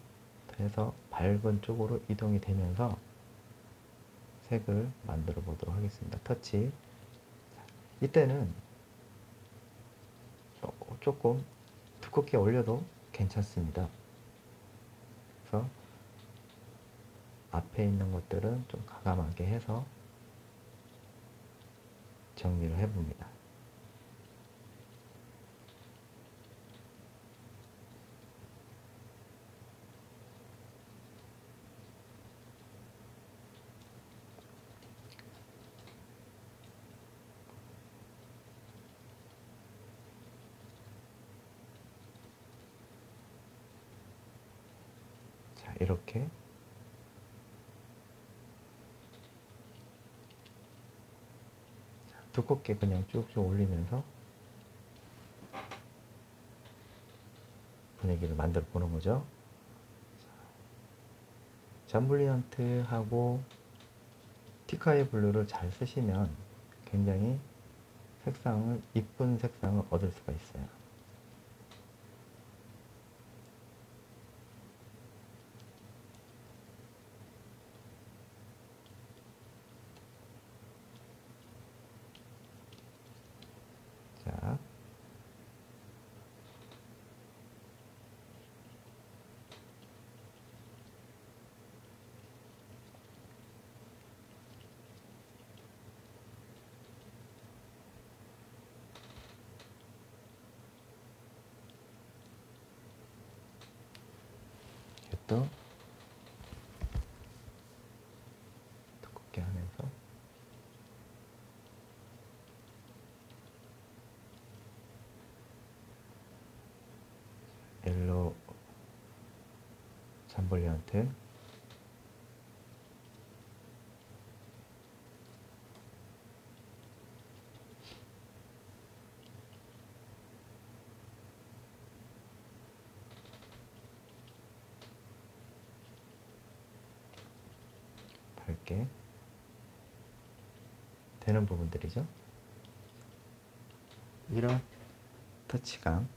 [SPEAKER 1] 해서 밝은 쪽으로 이동이 되면서 색을 만들어 보도록 하겠습니다. 터치. 이때는 조금 두껍게 올려도 괜찮습니다. 그래서 앞에 있는 것들은 좀 과감하게 해서 정리를 해봅니다. 자, 이렇게 두껍게 그냥 쭉쭉 올리면서 분위기를 만들어 보는 거죠. 잠블리언트하고 티카이 블루를 잘 쓰시면 굉장히 색상을, 이쁜 색상을 얻을 수가 있어요. 자, 또 두껍게 하면서 옐로우 잠블리언트 밝게 되는 부분들이죠. 이런 터치감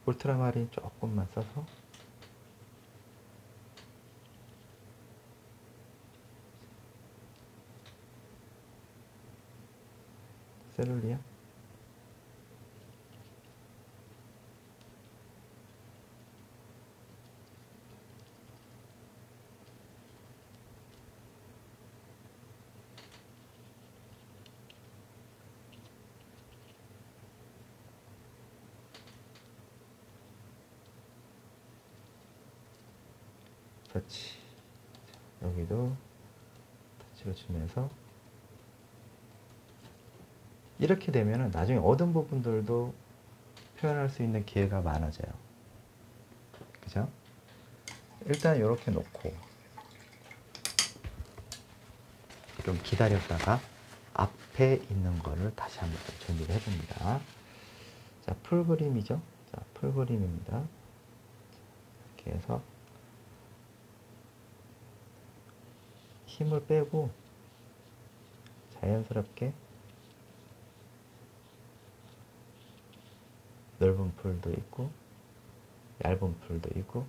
[SPEAKER 1] 울트라마린 조금만 써서 세룰리아 터치 여기도 터치를 주면서 이렇게 되면 나중에 어두운 부분들도 표현할 수 있는 기회가 많아져요. 그죠? 일단 이렇게 놓고 좀 기다렸다가 앞에 있는 거를 다시 한번 준비를 해봅니다. 자, 풀그림이죠? 자, 풀그림입니다. 이렇게 해서 힘을 빼고 자연스럽게 넓은 풀도 있고 얇은 풀도 있고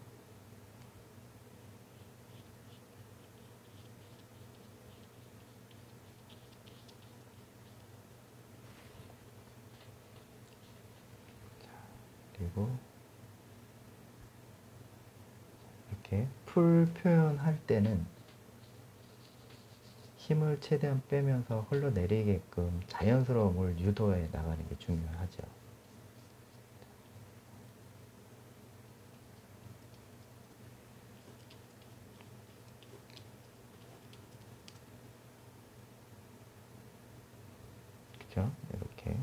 [SPEAKER 1] 그리고 이렇게 풀 표현할 때는 힘을 최대한 빼면서 흘러내리게끔 자연스러움을 유도해 나가는 게 중요하죠. 그죠? 이렇게.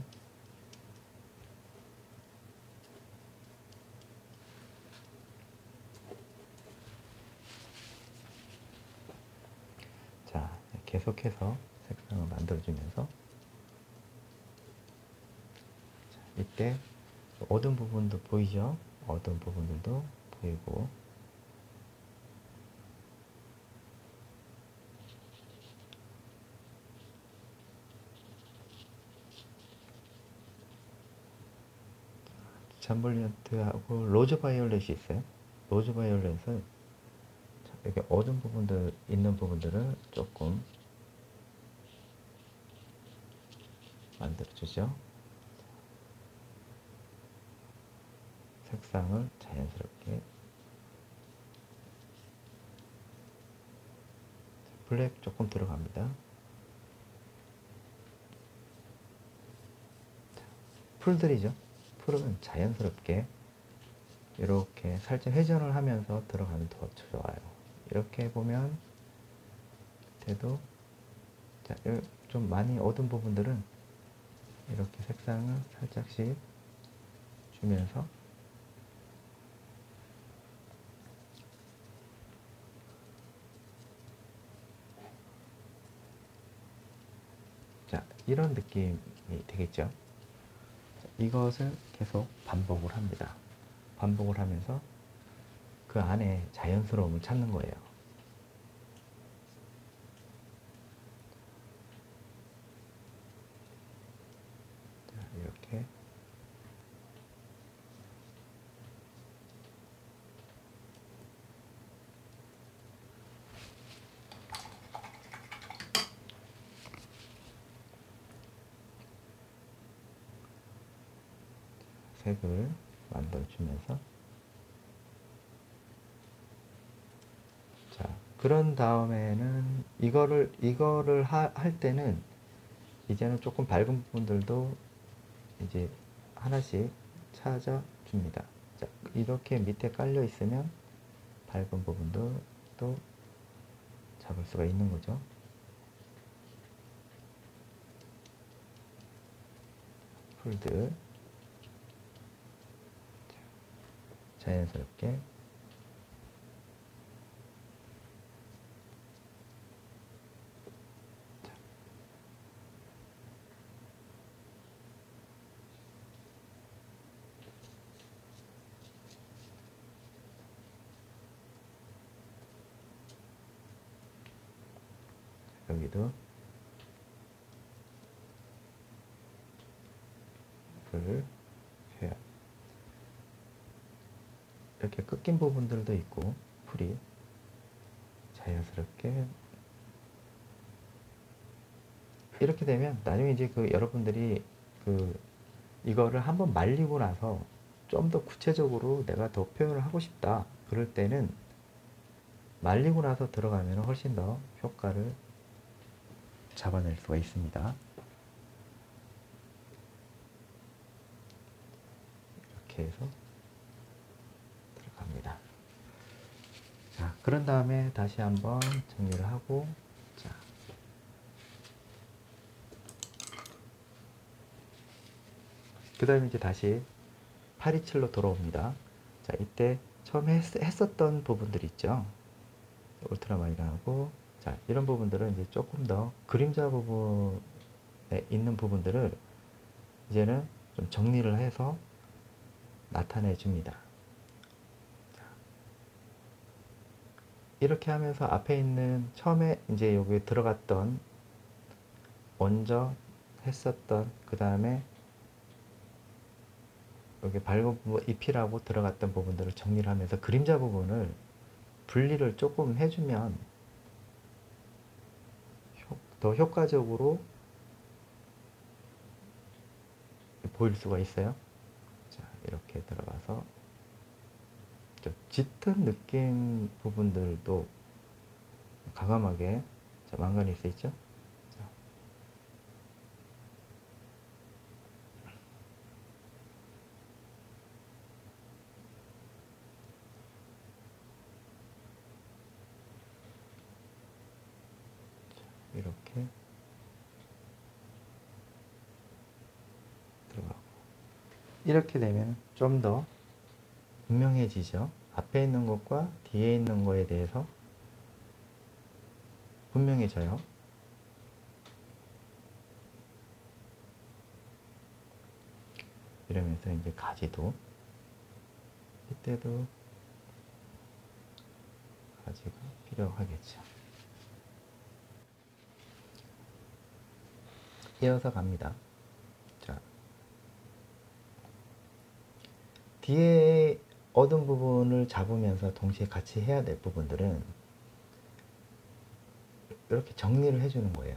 [SPEAKER 1] 자, 계속해서 색상을 만들어주면서, 자, 이때 어두운 부분도 보이죠? 어두운 부분들도 보이고, 잠블리언트하고 로즈 바이올렛이 있어요. 로즈 바이올렛은 여기 어두운 부분들 있는 부분들을 조금 만들어주죠. 색상을 자연스럽게. 블랙 조금 들어갑니다. 풀들이죠. 풀은 자연스럽게 이렇게 살짝 회전을 하면서 들어가면 더 좋아요. 이렇게 보면 밑에도, 자, 좀 많이 어두운 부분들은 이렇게 색상을 살짝씩 주면서, 자, 이런 느낌이 되겠죠. 자, 이것을 계속 반복을 합니다. 반복을 하면서 그 안에 자연스러움을 찾는 거예요. 자, 이렇게. 색을 만들어주면서, 자, 그런 다음에는 이거를 할 때는 이제는 조금 밝은 부분들도 이제 하나씩 찾아줍니다. 자, 이렇게 밑에 깔려 있으면 밝은 부분도 또 잡을 수가 있는 거죠. 풀들 자연스럽게. 여기도 풀 해야. 이렇게 꺾인 부분들도 있고, 풀이 자연스럽게. 이렇게 되면 나중에 이제 여러분들이 이거를 한번 말리고 나서 좀 더 구체적으로 내가 더 표현을 하고 싶다, 그럴 때는 말리고 나서 들어가면 훨씬 더 효과를 잡아낼 수가 있습니다. 이렇게 해서 들어갑니다. 자, 그런 다음에 다시 한번 정리를 하고, 자, 그 다음에 이제 다시 827로 돌아옵니다. 자, 이때 처음에 했었던 부분들 있죠. 울트라마이너하고, 자, 이런 부분들은 이제 조금 더 그림자 부분에 있는 부분들을 이제는 좀 정리를 해서 나타내 줍니다. 이렇게 하면서 앞에 있는 처음에 이제 여기 들어갔던, 먼저 했었던, 그 다음에 여기 밝은 부분, 잎이라고 들어갔던 부분들을 정리를 하면서 그림자 부분을 분리를 조금 해주면 더 효과적으로 보일 수가 있어요. 자, 이렇게 들어가서 좀 짙은 느낌 부분들도 과감하게, 자, 망가니스 있죠? 자, 이렇게 이렇게 되면 좀 더 분명해지죠. 앞에 있는 것과 뒤에 있는 거에 대해서 분명해져요. 이러면서 이제 가지도, 이때도 가지가 필요하겠죠. 이어서 갑니다. 자, 뒤에 어두운 부분을 잡으면서 동시에 같이 해야 될 부분들은 이렇게 정리를 해주는 거예요.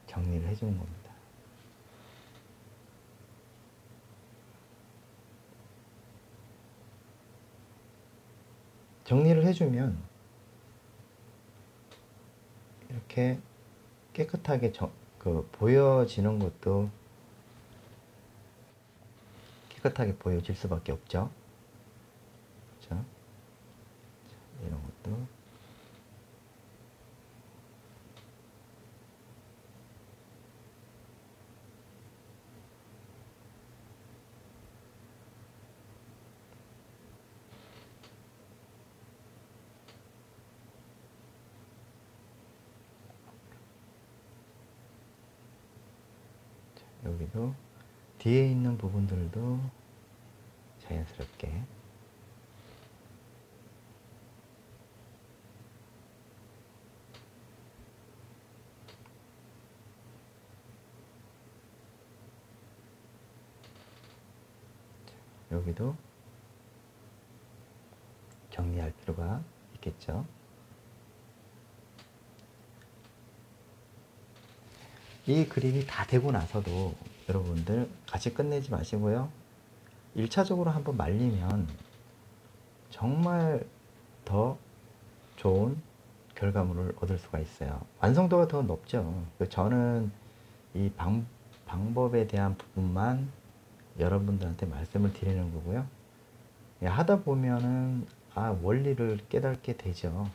[SPEAKER 1] 정리를 해주는 겁니다. 정리를 해주면 이렇게 깨끗하게 보여지는 것도 깨끗하게 보여질 수밖에 없죠. 그렇죠? 이런 것도 여기도 뒤에 있는 부분들도 자연스럽게 여기도 정리할 필요가 있겠죠. 이 그림이 다 되고 나서도 여러분들 같이 끝내지 마시고요. 1차적으로 한번 말리면 정말 더 좋은 결과물을 얻을 수가 있어요. 완성도가 더 높죠. 저는 이 방법에 대한 부분만 여러분들한테 말씀을 드리는 거고요. 하다 보면은 원리를 깨닫게 되죠.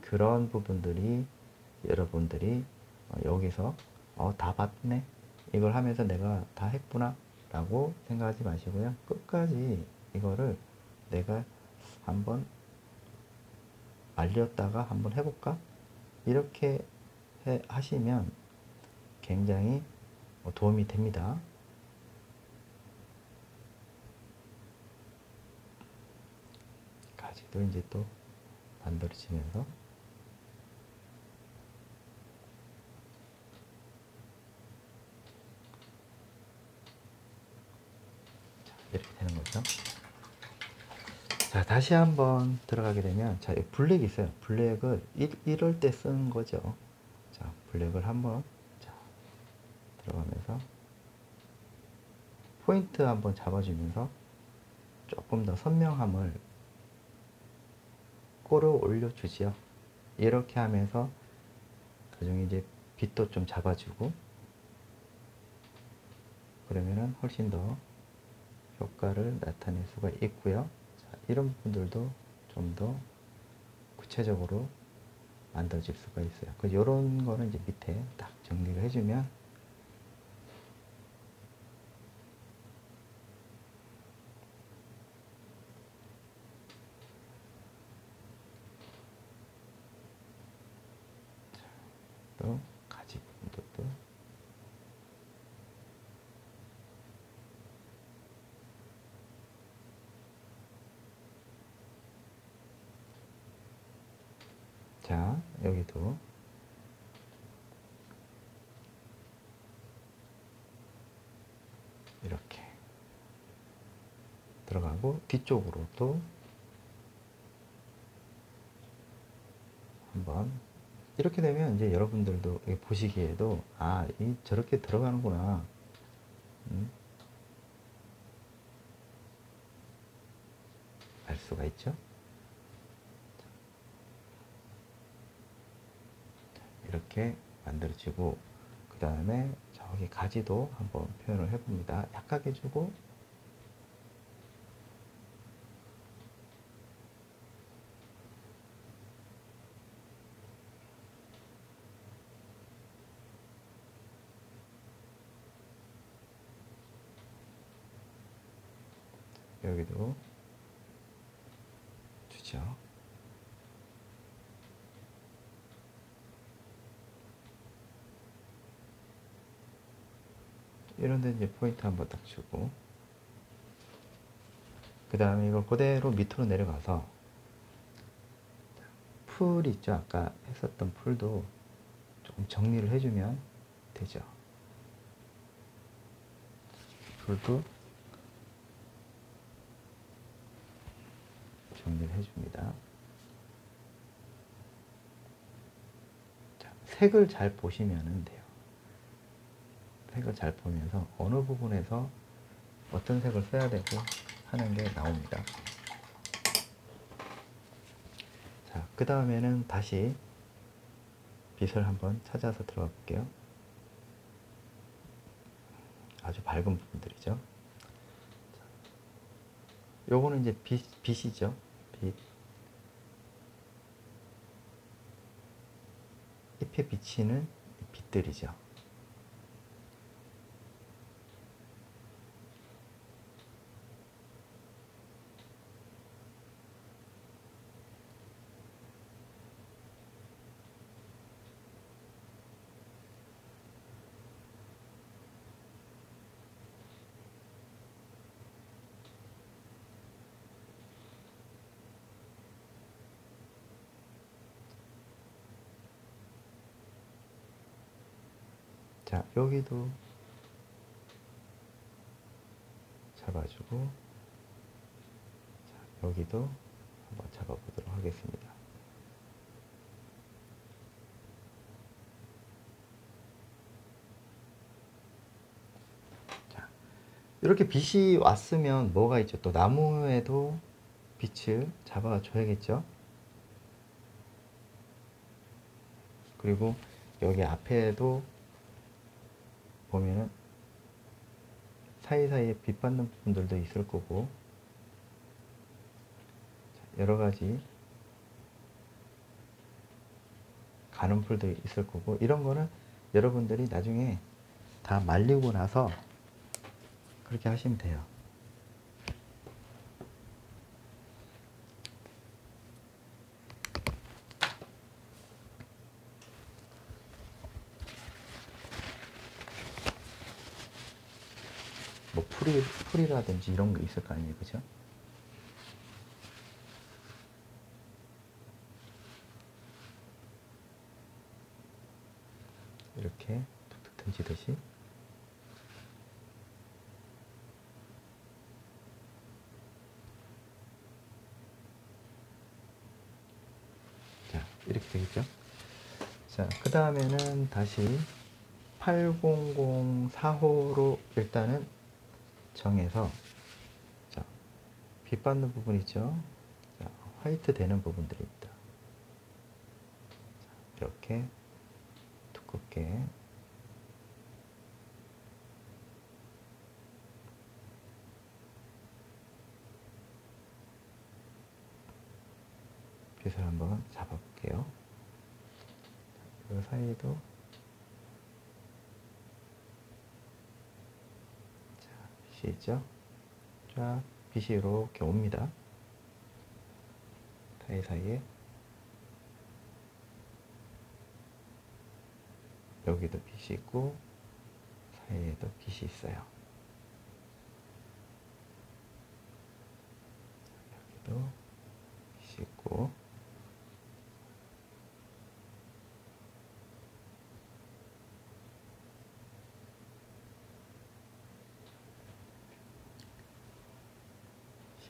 [SPEAKER 1] 그런 부분들이 여러분들이 여기서 다 봤네, 이걸 하면서 내가 다 했구나 라고 생각하지 마시고요. 끝까지 이거를 내가 한번 말렸다가 한번 해볼까, 이렇게 하시면 굉장히 도움이 됩니다. 가지도 이제 또 만들어지면서 이렇게 되는 거죠. 자, 다시 한번 들어가게 되면, 자, 블랙이 있어요. 블랙을 이럴 때 쓰는 거죠. 자, 블랙을 한번, 자, 들어가면서 포인트 한번 잡아주면서 조금 더 선명함을 끌어올려 주지요. 이렇게 하면서 나중에 이제 빛도 좀 잡아주고, 그러면은 훨씬 더 효과를 나타낼 수가 있고요. 자, 이런 부분들도 좀 더 구체적으로 만들어질 수가 있어요. 이런 거는 이제 밑에 딱 정리를 해주면 또 가지 부분도 또 자, 여기도 이렇게 들어가고, 뒤쪽으로 또 한번 이렇게 되면 이제 여러분들도 보시기에도 저렇게 들어가는구나, 알 수가 있죠. 이렇게 만들어지고, 그 다음에 저기 가지도 한번 표현을 해봅니다. 약하게 주고, 여기도 주죠. 이런데 이제 포인트 한번 딱 주고, 그 다음에 이걸 그대로 밑으로 내려가서 풀 있죠? 아까 했었던 풀도 조금 정리를 해주면 되죠. 풀도 정리를 해줍니다. 자, 색을 잘 보시면 돼요. 색을 잘 보면서 어느 부분에서 어떤 색을 써야 되고 하는 게 나옵니다. 자, 그 다음에는 다시 빛을 한번 찾아서 들어가 볼게요. 아주 밝은 부분들이죠. 요거는 이제 빛이죠. 빛. 잎에 비치는 빛들이죠. 자, 여기도 잡아주고, 자, 여기도 한번 잡아보도록 하겠습니다. 자, 이렇게 빛이 왔으면 뭐가 있죠? 또 나무에도 빛을 잡아줘야겠죠? 그리고 여기 앞에도 보면은 사이사이에 빛 받는 부분들도 있을 거고, 여러 가지 가는 풀도 있을 거고, 이런 거는 여러분들이 나중에 다 말리고 나서 그렇게 하시면 돼요. 뭐 풀이라든지 이런 게 있을 거 아니에요, 그죠? 이렇게 툭툭 던지듯이. 자, 이렇게 되겠죠? 자, 그 다음에는 다시 8004호로 일단은 정해서, 자, 빛 받는 부분 있죠? 자, 화이트 되는 부분들입니다. 자, 이렇게 두껍게 빛을 한번 잡아볼게요. 이 사이도 자, 빛이 있죠? 쫙 빛이 이렇게 옵니다. 사이사이에 여기도 빛이 있고 사이에도 빛이 있어요. 여기도 빛이 있고,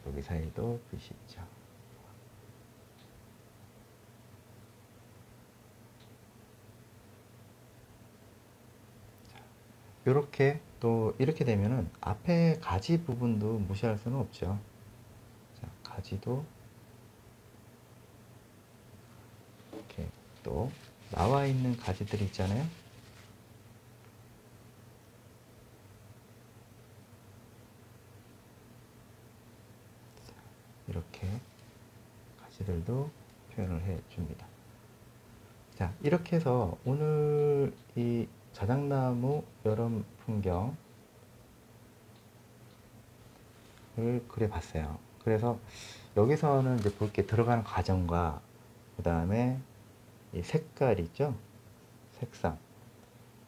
[SPEAKER 1] 여기 사이에도 빛이 있죠. 이렇게 또 이렇게 되면은 앞에 가지 부분도 무시할 수는 없죠. 자, 가지도 이렇게 또 나와 있는 가지들이 있잖아요. 이렇게 가지들도 표현을 해 줍니다. 자, 이렇게 해서 오늘 이 자작나무 여름 풍경 그림책을 그려봤어요. 그래서 여기서는 이제 볼 게 들어가는 과정과 그 다음에 이 색깔 있죠? 색상.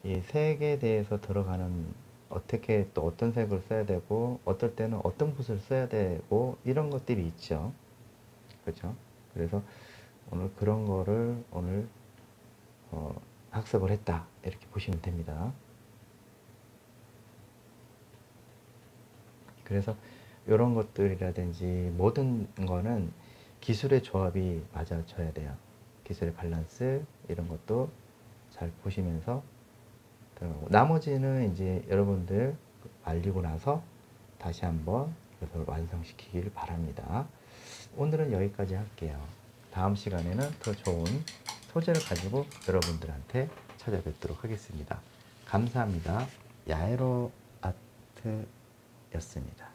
[SPEAKER 1] 이 색에 대해서 들어가는 어떻게 또 어떤 색을 써야 되고 어떨 때는 어떤 붓을 써야 되고 이런 것들이 있죠. 그렇죠? 그래서 오늘 그런 거를 오늘 학습을 했다 이렇게 보시면 됩니다. 그래서 이런 것들이라든지 모든 거는 기술의 조합이 맞아져야 돼요. 기술의 밸런스 이런 것도 잘 보시면서 들어가고 나머지는 이제 여러분들 알리고 나서 다시 한번 이것을 완성시키길 바랍니다. 오늘은 여기까지 할게요. 다음 시간에는 더 좋은 소재를 가지고 여러분들한테 찾아뵙도록 하겠습니다. 감사합니다. 야에로 아트였습니다.